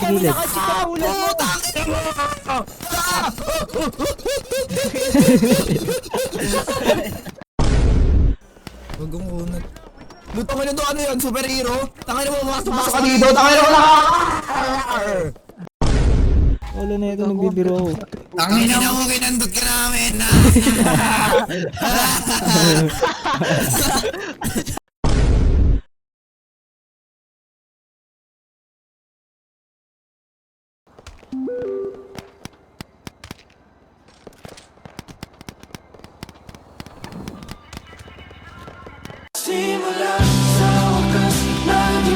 sa gilid. Huwag kong unat. Lutang na to, ano yan? Superhero? Tangin mo, masok ka dito. Tangin mo na! Wala na ito, nagbibiro ako. Tangin na mo, kinandot ka namin.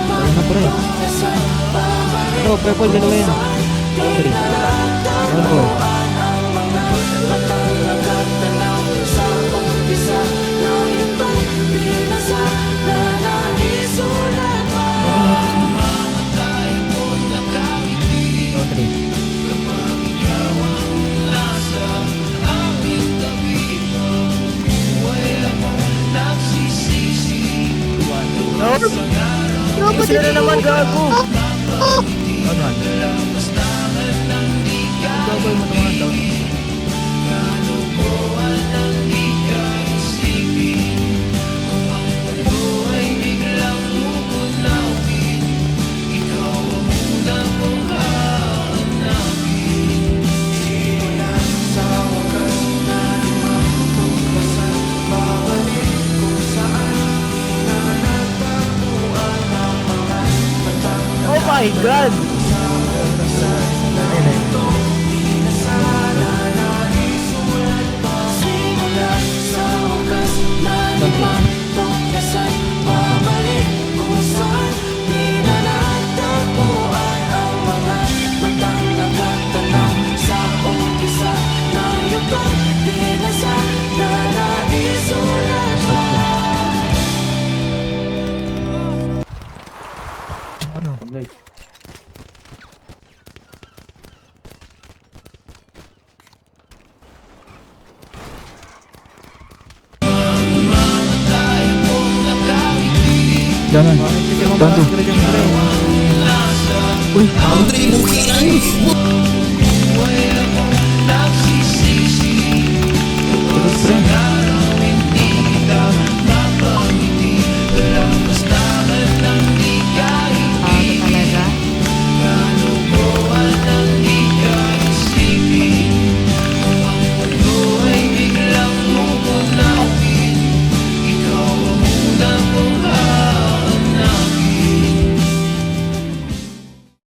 Wala na pre. Ito, purple, dalawa yan. Sorry. One more. Sila na naman, gago. Ano? Gagawin mo naman daw. Oh my God! Ano? Jangan. Bantu. Uy, Andre, bukiran!